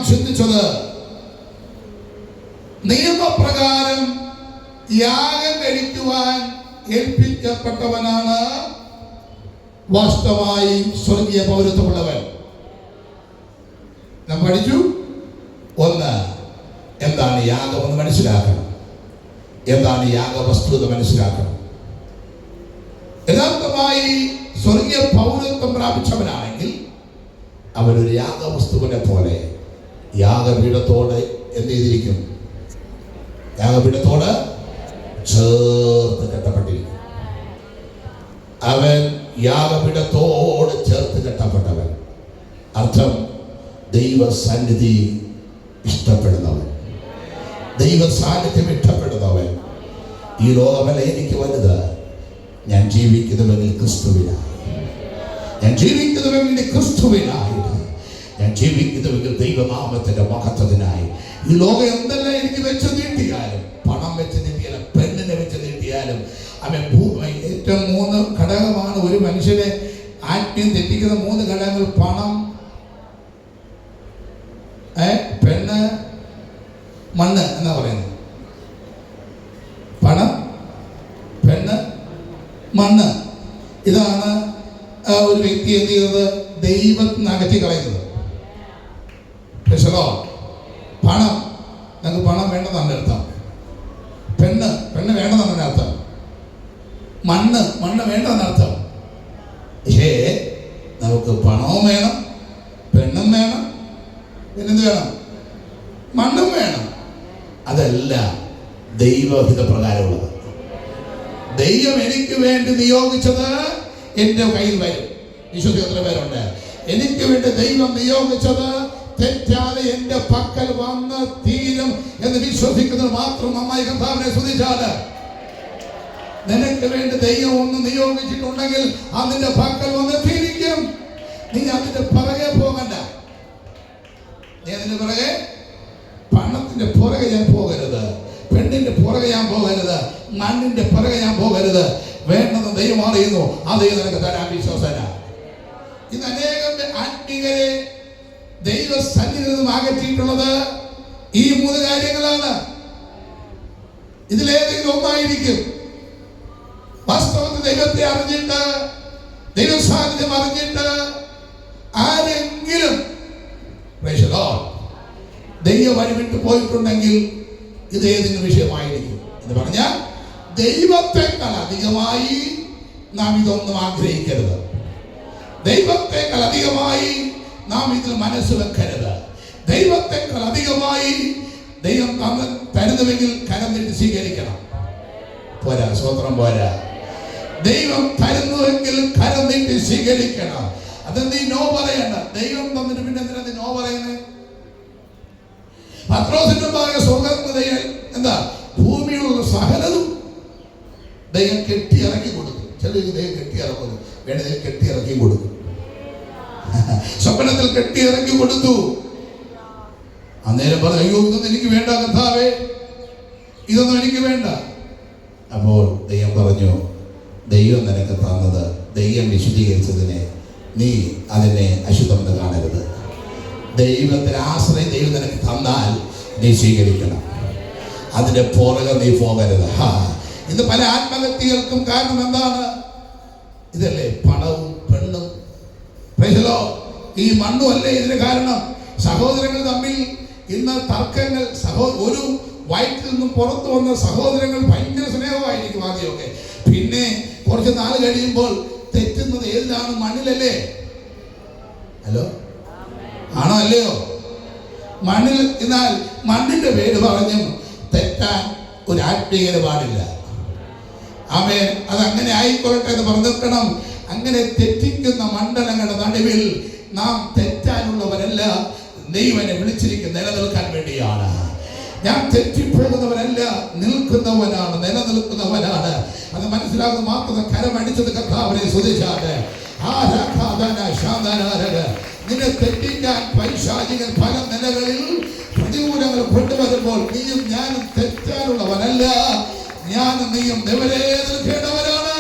ചിന്തിച്ചത്, നിയമപ്രകാരം യാഗം കഴിക്കുവാൻ ഏൽപ്പിക്കപ്പെട്ടവനാണ് വാസ്തവമായി സ്വർഗീയ പൗരത്വമുള്ളവൻ. നാം പഠിച്ചു, ഒന്ന്, എന്താണ് യാഗമെന്ന് മനസ്സിലാക്കണം, എന്താണ് യാഗവസ്തുത മനസ്സിലാക്കണം. യഥാർത്ഥമായി സ്വർഗീയ പൗരത്വം പ്രാപിച്ചവനാണെങ്കിൽ അവനൊരു യാഗവസ്തുവിനെ പോലെ യാഗപീഠത്തോട് എന്ത് ചെയ്തിരിക്കും? യാഗപീഠത്തോട് ചേർത്ത് കെട്ടപ്പെട്ടിരിക്കും. അവൻ യാഗപീഠത്തോട് ചേർത്ത് കെട്ടപ്പെട്ടവൻ. അർത്ഥം, ദൈവ സന്നിധി ഇഷ്ടപ്പെടുന്നവൻ, ദൈവ സാന്നിധ്യം ഇഷ്ടപ്പെടുന്നവൻ. ഈ ലോകമല്ല എനിക്ക് വലുത്, ഞാൻ ജീവിക്കുന്നുവെങ്കിൽ ക്രിസ്തുവിനായി, ഞാൻ ജീവിക്കുന്നുവെങ്കിൽ ക്രിസ്തുവിനായിട്ട്, ഞാൻ ജീവിക്കുന്നുവെങ്കിൽ ദൈവനാമത്തിന്റെ മഹത്വത്തിനായി. ഈ ലോകം എന്തെല്ലാം എനിക്ക് വെച്ച് നീട്ടിയാലും, പണം വെച്ച് നീട്ടിയാലും, പെണ്ണിനെ വെച്ച് നീട്ടിയാലും, അവൻ ഏറ്റവും 3 ഘടകമാണ് ഒരു മനുഷ്യനെ ആത്മീയം തെറ്റിക്കുന്ന 3 ഘടകങ്ങൾ: പണം, പെണ്ണ്, മണ്ണ് എന്നാ പറയുന്നത്. പണം, പെണ്ണ്, മണ്ണ്. ഇതാണ് ഒരു വ്യക്തി എന്ത് ചെയ്തത്? ദൈവത്തിന് അകറ്റി കളയുന്നത്. പണം, ഞങ്ങൾക്ക് പണം വേണ്ടെന്നാണ് അർത്ഥം. പെണ്ണ് വേണ്ടെന്നാണ് അർത്ഥം. മണ്ണ് വേണ്ടെന്നാണ് അർത്ഥം. പക്ഷേ നമുക്ക് പണവും വേണം, പെണ്ണും വേണം, പിന്നെന്ത് വേണം? മണ്ണും വേണം. അതല്ല ദൈവഹിത പ്രകാരമുള്ളത്. ദൈവം എനിക്ക് വേണ്ടി നിയോഗിച്ചത് എൻ്റെ കയ്യിൽ വരും. വിശ്വസിക്കുന്ന എത്ര പേരുണ്ട്? എനിക്ക് വേണ്ടി ദൈവം നിയോഗിച്ചത് തെറ്റാതെ എൻ്റെ പക്കൽ വന്ന് തീരും എന്ന് വിശ്വസിക്കുന്നത് മാത്രം നന്നായി കർത്താവിനെ സ്തുതിച്ചാൽ. നിനക്ക് വേണ്ടി ദൈവം ഒന്ന് നിയോഗിച്ചിട്ടുണ്ടെങ്കിൽ അതിന്റെ പക്കൽ വന്ന് തീരിക്കും. നീ അതിന്റെ പുറകെ പോകണ്ട. നീ അതിന്റെ പുറകെ, പണത്തിന്റെ പുറകെ ഞാൻ പോകരുത്, പെണ്ണിന്റെ പുറകെ ഞാൻ പോകരുത്, മണ്ണിന്റെ പുറകെ ഞാൻ പോകരുത്. വേണ്ടെന്ന് ദൈവം അറിയുന്നു, ആ ദൈവം നിനക്ക് തരാൻ വിശ്വാസന. ഇന്ന് അനേകം ആത്മീയരെ ദൈവ സന്നിധിയിൽ നിന്നും അകറ്റിയിട്ടുള്ളത് ഈ 3 കാര്യങ്ങളാണ്. ഇതിലേതെങ്കിലും ഒന്നായിരിക്കും. വാസ്തവത്തിൽ ദൈവത്തെ അറിഞ്ഞിട്ട്, ദൈവ സാന്നിധ്യം അറിഞ്ഞിട്ട് ആരെങ്കിലും ദൈവ വഴി വിട്ടു പോയിട്ടുണ്ടെങ്കിൽ ഇത് ഏതെങ്കിലും വിഷയമായിരിക്കും. എന്ന് പറഞ്ഞാൽ ദൈവത്തെക്കാൾ അധികമായി നാം ഇതൊന്നും ആഗ്രഹിക്കരുത്. ദൈവത്തെക്കാൾ അധികമായി നാം ഇതിൽ മനസ്സ് വെക്കരുത്. ദൈവത്തെക്കാൾ അധികമായി ദൈവം തരുന്നുവെങ്കിൽ കരം നീട്ടി സ്വീകരിക്കണം. പോരാ, സ്വതന്ത്രം പോരാ. ദൈവം തരുന്നുവെങ്കിൽ കരം നീട്ടി സ്വീകരിക്കണം. അതെന്ത് നോ പറയണ്ട. ദൈവം തന്നിട്ട് പിന്നെ എന്തിനാ നോ പറയുന്നത്? പത്രോസിന്റെ ഭാഗം സ്വർഗ്ഗത്തിൽ എന്താ? ഭൂമിയിലുള്ള സകലതും ദൈവം കെട്ടി ഇറക്കി കൊടുക്കും. ചിലർക്ക് ദൈവം കെട്ടി ഇറക്കുന്നു, വേണ്ട ദൈവം കെട്ടി ഇറക്കി കൊടുക്കും. സ്വപ്നത്തിൽ കെട്ടി ഇറക്കി കൊടുത്തു. അന്നേരം പറഞ്ഞു, അയ്യോ ഇതൊന്നും എനിക്ക് വേണ്ട കർത്താവേ, ഇതൊന്നും എനിക്ക് വേണ്ട. അപ്പോൾ ദൈവം പറഞ്ഞു, ദൈവം നിനക്ക് തന്നത്, ദൈവം വിശുദ്ധീകരിച്ചതിനെ നീ അതിനെ അശുദ്ധമെന്ന് കാണരുത്. ദൈവത്തിന് ആശ്രയം ദൈവം നിനക്ക് തന്നാൽ നീ സ്വീകരിക്കണം. അതിന്റെ പുറകെ നീ പോകരുത്. ഇന്ന് പല ആത്മഹത്യകൾക്കും കാരണം എന്താണ്? ഇതല്ലേ, പണവും പെണ്ണും. ഈ മണ്ണും അല്ലേ ഇതിന് കാരണം? സഹോദരങ്ങൾ തമ്മിൽ ഇന്ന് തർക്കങ്ങൾ. ഒരു വയറ്റിൽ നിന്നും പുറത്തു വന്ന സഹോദരങ്ങൾ ഭയങ്കര സ്നേഹമായിരിക്കും ആദ്യമൊക്കെ. പിന്നെ കുറച്ച് നാൾ കഴിയുമ്പോൾ തെറ്റുന്നത് ഏതിലാണ്? മണ്ണിലല്ലേ? ഹലോ, ആണോ അല്ലയോ? മണ്ണിൽ. എന്നാൽ മണ്ണിന്റെ പേര് പറഞ്ഞും തെറ്റാൻ ഒരു ആത്മീയത പാടില്ല. ആമേൻ. അതങ്ങനെ ആയിക്കൊള്ളട്ടെ എന്ന് പറഞ്ഞിരിക്കണം. അങ്ങനെ തെറ്റിക്കുന്ന മണ്ഡലങ്ങളുടെ നടുവിൽ നാം തെറ്റാനുള്ളവരല്ല. ദൈവനെ വിളിച്ചിരിക്കുന്ന നിലനിൽക്കാൻ വേണ്ടിയാണ്. ഞാൻ തെറ്റിപ്പോകുന്നവനല്ല, നിൽക്കുന്നവനാണ്, നിലനിൽക്കുന്നവനാണ്. അത് മനസ്സിലാകുന്ന മാത്രം കരമടിച്ചത് കർത്താവിനെ സ്തുതിച്ചാണ്. നിന്നെ തെറ്റിക്കാൻ പൈശാചികൻ പല നിലകളിൽ പ്രതികൂലങ്ങൾ കൊണ്ടുവരുമ്പോൾ നീയും ഞാനും തെറ്റാനുള്ളവനല്ല. ഞാനും നീയും എവരെ നിൽക്കേണ്ടവരാണ്.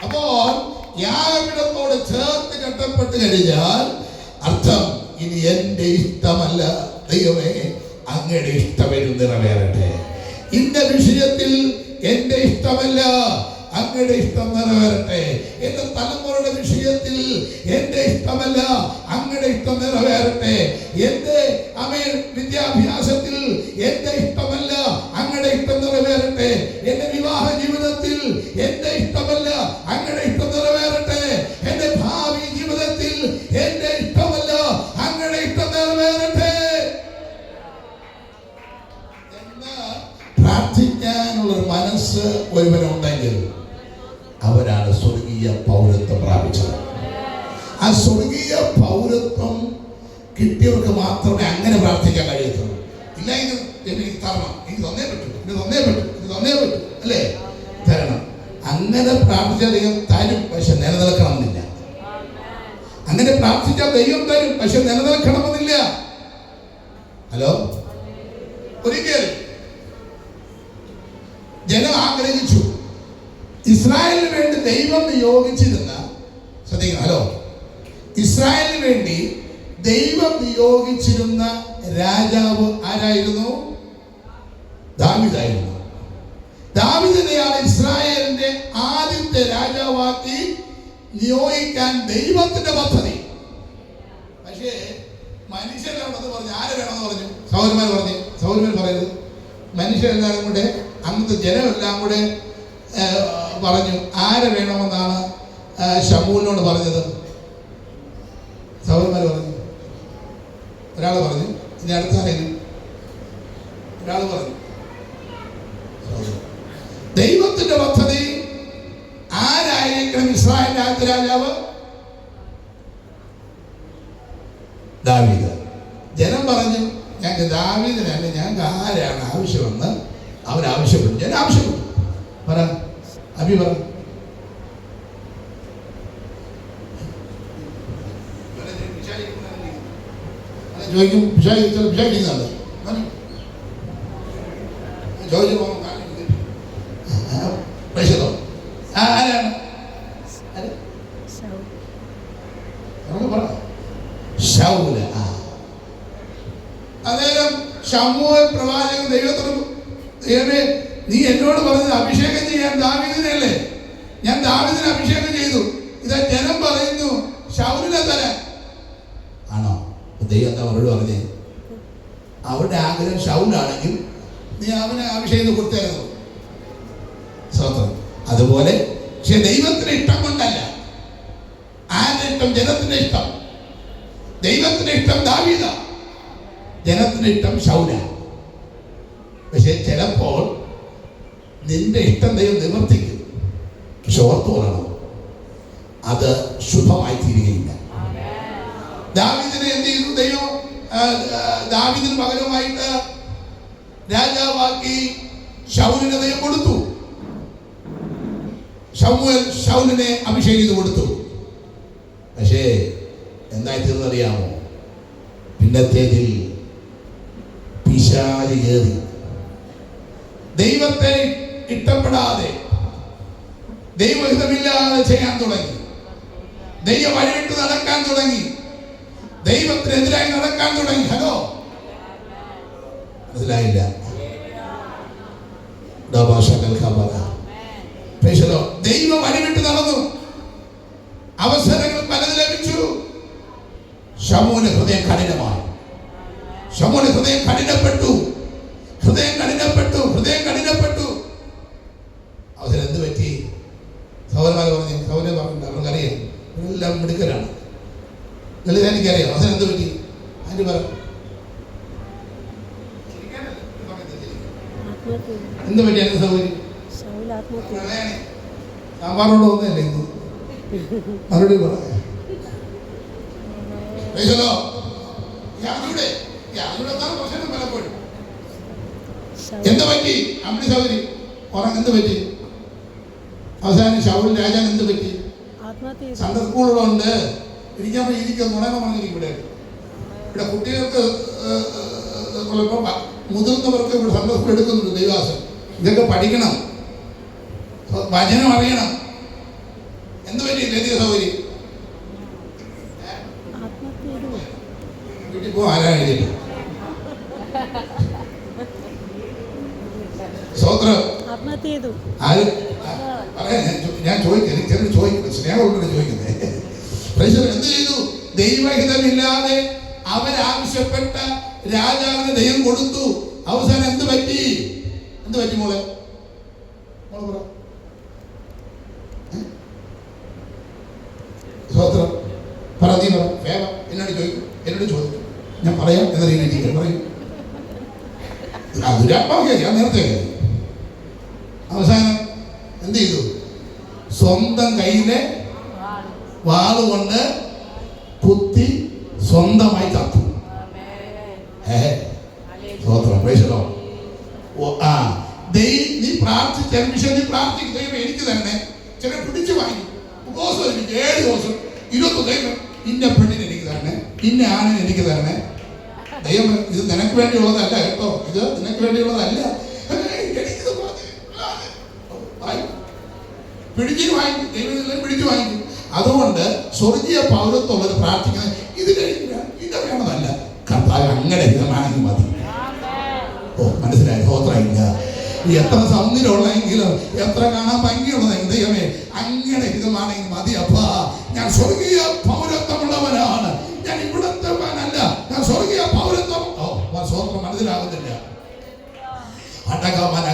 അപ്പോൾ യാഗപീഠത്തോട് ചേർത്ത് കെട്ടപ്പെട്ട് കഴിഞ്ഞാൽ അർത്ഥം ഇനി എന്റെ ഇഷ്ടമല്ല ദൈവമേ അങ്ങയുടെ ഇഷ്ടമെന്ന് നിറവേറട്ടെ. ഇന്ന വിഷയത്തിൽ എന്റെ ഇഷ്ടമല്ല അങ്ങയുടെ ഇഷ്ടം നിറവേറട്ടെ. എന്റെ തലമുറയുടെ വിഷയത്തിൽ എന്റെ ഇഷ്ടമല്ല അങ്ങയുടെ ഇഷ്ടം നിറവേറട്ടെ. എന്റെ വിദ്യാഭ്യാസത്തിൽ എന്റെ ഇഷ്ടമല്ല അങ്ങയുടെ ഇഷ്ടം നിറവേറട്ടെ. എന്റെ വിവാഹ ജീവിതത്തിൽ എന്റെ ഇഷ്ടമല്ല അങ്ങയുടെ ഇഷ്ടം നിറവേറട്ടെ. എന്റെ ഭാവി ജീവിതത്തിൽ എന്റെ ഇഷ്ടമല്ല അങ്ങയുടെ ഇഷ്ടം നിറവേറട്ടെ എന്ന് പ്രാർത്ഥിക്കാനുള്ളൊരു മനസ്സ് ഒരുവനുണ്ടെങ്കിൽ അവരാണ് സ്വർഗീയ പൗരത്വം പ്രാപിച്ചത്. ആ സ്വർഗീയ പൗരത്വം കിട്ടിയവർക്ക് മാത്രമേ അങ്ങനെ പ്രാർത്ഥിക്കാൻ കഴിയത്തുള്ളൂ. ഇല്ല എനിക്ക് തരണം, എനിക്ക് തന്നേ പറ്റൂ, എനിക്ക് തന്നേ പറ്റൂ, എനിക്ക് തന്നേ പറ്റൂ, അല്ലേ? തരണം. അങ്ങനെ പ്രാർത്ഥിച്ചാൽ ദൈവം തരും, പക്ഷെ നിലനിൽക്കണമെന്നില്ല. അങ്ങനെ പ്രാർത്ഥിച്ചാൽ ദൈവം തരും, പക്ഷെ നിലനിൽക്കണമെന്നില്ല. ഹലോ, ഒരിക്കൽ ജനം ആഗ്രഹിച്ചു ഇസ്രായേലിന് വേണ്ടി ദൈവം നിയോഗിച്ചിരുന്ന, ശ്രദ്ധിക്കണം, ഹലോ, ഇസ്രായേലിന് വേണ്ടി ദൈവം നിയോഗിച്ചിരുന്ന രാജാവ് ആരായിരുന്നു? ദാവീദായിരുന്നു. ദാവീദിനെയാണ് ഇസ്രായേലിന്റെ ആദ്യത്തെ രാജാവാക്കി നിയോഗിക്കാൻ ദൈവത്തിന്റെ പദ്ധതി. പക്ഷേ മനുഷ്യരാണെന്ന് പറഞ്ഞു, ആര് വേണമെന്ന് പറഞ്ഞു? സഹോദരന്മാർ പറഞ്ഞു. സഹോദരന്മാർ പറയുന്നത് മനുഷ്യരെല്ലാവരും കൂടെ, അന്നത്തെ ജനമെല്ലാം കൂടെ പറഞ്ഞു ആരെ വേണമെന്നാണ് ശമൂലിനോട് പറഞ്ഞത്. സഹോദരന്മാർ പറഞ്ഞു, ഒരാൾ പറഞ്ഞു, ഇനി അടുത്ത ആരെങ്കിലും ഒരാൾ പറഞ്ഞു. ദൈവത്തിന്റെ പദ്ധതി ആരായിരിക്കണം ഇസ്രായേലിന്റെ ആദ്യ രാജാവ്? ദാവീദ്. ജനം പറഞ്ഞു ഞങ്ങൾക്ക് ദാവീദിനല്ല, ഞങ്ങൾക്ക് ആരാണ് ആവശ്യമെന്ന് അവൻ ആവശ്യപ്പെട്ടു. ഞാൻ ആവശ്യപ്പെട്ടു. പറ അഭി, പറ. ചോദിക്കും വിഷാദിക്കുന്നുണ്ട് ചോദിച്ചു ആരാണ്? ശൗല. അന്നേരം ശമൂവേൽ പ്രവാചകൻ ദൈവത്തോട്, ദൈവമേ നീ എന്നോട് പറഞ്ഞത് അഭിഷേകം ചെയ്യാൻ ദാവീദിനല്ലേ, ഞാൻ ദാവീദിനെ അഭിഷേകം ചെയ്തു, ഇതാ ജനം പറയുന്നു ശൗലിനെ തരാൻ. ആണോ? ദൈവം എന്താ അവരോട് പറഞ്ഞേ? അവരുടെ ആഗ്രഹം ശൗലാണെങ്കിൽ നീ അവനെ അഭിഷേകം കൊടുത്തായിരുന്നു. സ്വന്തം അതുപോലെ. പക്ഷെ ദൈവത്തിന്റെ ഇഷ്ടം കൊണ്ടല്ല. ആരുടെ ഇഷ്ടം? ജനത്തിന്റെ ഇഷ്ടം. ദൈവത്തിന്റെ ഇഷ്ടം ദാവീദ, ജനത്തിന്റെ ഇഷ്ടം ശൗല. പക്ഷെ ചിലപ്പോൾ നിന്റെ ഇഷ്ടം ദൈവം നിവർത്തിക്കും, പക്ഷെ ഓർത്തോളണം, അത് ശുഭമായി തീരുകയില്ല. ദാവീദിനെ എന്ത് ചെയ്തു ദൈവം? ദാവീദിന് പകരമായിട്ട് രാജാവാക്കി ശൗലിനെ ദൈവം കൊടുത്തു. ശൗലിനെ അഭിഷേകം ചെയ്ത് കൊടുത്തു. പക്ഷേ എന്തായി തീർന്നറിയാമോ? പിന്നത്തേതിൽ പിശാച് കയറി ദൈവത്തെ ഇഷ്ടപ്പെടാതെ, ദൈവഹിതമില്ലാതെ ചെയ്യാൻ തുടങ്ങി, ദൈവം വഴിവിട്ട് നടക്കാൻ തുടങ്ങി, ദൈവത്തിനെതിരായി നടക്കാൻ തുടങ്ങി. ഹലോ, മനസ്സിലായില്ല? ദൈവം വഴിവിട്ട് നടന്നു, അവസരങ്ങൾ പലത് ലഭിച്ചു. ശമൂന് ഹൃദയം കഠിനമായി. ശമൂന് ഹൃദയം കഠിനപ്പെട്ടു. അവസരം എന്ത് പറ്റി? സഹോദരന്മാർ പറഞ്ഞു, സഹോദരൻ പറഞ്ഞു, അവർക്കറിയാം, എല്ലാം മിടുക്കരാണ്, ലളിതാനിക്കറിയാം. അവസരം എന്ത് പറ്റി? അതിന് പറ, എന്ത് പറ്റി? അതിന് സൗകര്യം സാമ്പാറോട് ഒന്നല്ലേ ഇന്ന് മറുപടി പറയാ. എന്ത് പറ്റി? അമ്മി സൗകര്യം ഉറങ്ങ എന്ത് പറ്റി? അവസാനം ശൗൽ രാജാൻ എന്ത് പറ്റി? സൺഡേ സ്കൂളുകളുണ്ട്, ഇരിക്കാൻ ഇരിക്കുക നുണയെന്ന് പറഞ്ഞിരിക്കും. ഇവിടെ കുട്ടികൾക്ക് മുതിർന്നവർക്ക് ഇവിടെ സൺഡേ സ്കൂൾ എടുക്കുന്നുണ്ട്. ദൈവാസം ഇതൊക്കെ പഠിക്കണം, വചനം അറിയണം. എന്ത് പറ്റി ലൈംഗിക സൗകര്യം? വീട്ടിൽ പോ, ആരാ എഴുതിയിട്ട് സ്വോത്രം ആര് പറയാ? ഞാൻ ചോദിക്കുന്നത്, ചെറിയ ചോദിക്കുന്നത്, സ്നേഹമുള്ള ചോദിക്കുന്നത്. എന്ത് ചെയ്തു? ദൈവഹിതമില്ലാതെ അവരാവശ്യപ്പെട്ട രാജാവിന് ദൈവം കൊടുത്തു. അവസാനം എന്ത് പറ്റി? എന്ത് പറ്റി മോളെ? മോള് പറ. സ്വോത്രം പറ, നീ പറ. വേഗം എന്നോട് ചോദിക്കും, ഞാൻ പറയാം എന്ന രീതിയിൽ പറയും. ദുരാത്മാവ് ഞാൻ നേരത്തെ കയറി. അവസാനം എന്ത് ചെയ്തു? സ്വന്തം കയ്യിലെ വാളുകൊണ്ട് കുത്തി സ്വന്തമായി ചത്തു. നീ പ്രാർത്ഥിച്ച വിഷയം, നീ പ്രാർത്ഥിക്കും, ദൈവം എനിക്ക് തന്നെ ചില പിടിച്ചു വാങ്ങി ഉപവാസം 7 ദിവസം 21 ദൈവം ഇന്ന പെണ്ണിന് എനിക്ക് തരണേ, ഇന്ന ആണിന് എനിക്ക് തരണേ. ദൈവം ഇത് നിനക്ക് വേണ്ടിയുള്ളതല്ല കേട്ടോ, ഇത് നിനക്ക് വേണ്ടിയുള്ളതല്ല. പിടിച്ചു വാങ്ങിക്കും, ദൈവം പിടിച്ചു വാങ്ങിക്കും. അതുകൊണ്ട് സ്വർഗീയ പൗരത്വമുള്ളത് പ്രാർത്ഥിക്കുന്നത് ഇത് കഴിക്കുക, ഇത് വേണമെന്നല്ല. കർത്താവ് അങ്ങനെ ഹിതമാണെങ്കിൽ മതി. ഓ, മനസ്സിലായി? സ്തോത്രമില്ല. എത്ര സൗന്ദര്യമുള്ളെങ്കിലും എത്ര കാണാൻ ഭംഗിയുള്ളതെങ്കിൽ ദൈവമേ അങ്ങനെ ഹിതമാണെങ്കിൽ മതി. അപ്പാ, ഞാൻ സ്വർഗീയ പൗരത്വമുള്ളവനാണ്, ഞാൻ ഇവിടത്തെവനല്ല, ഞാൻ സ്വർഗീയ പൗരത്വം. ഓ, സ്വന്തം മനസ്സിലാകുന്നില്ല. അടകമന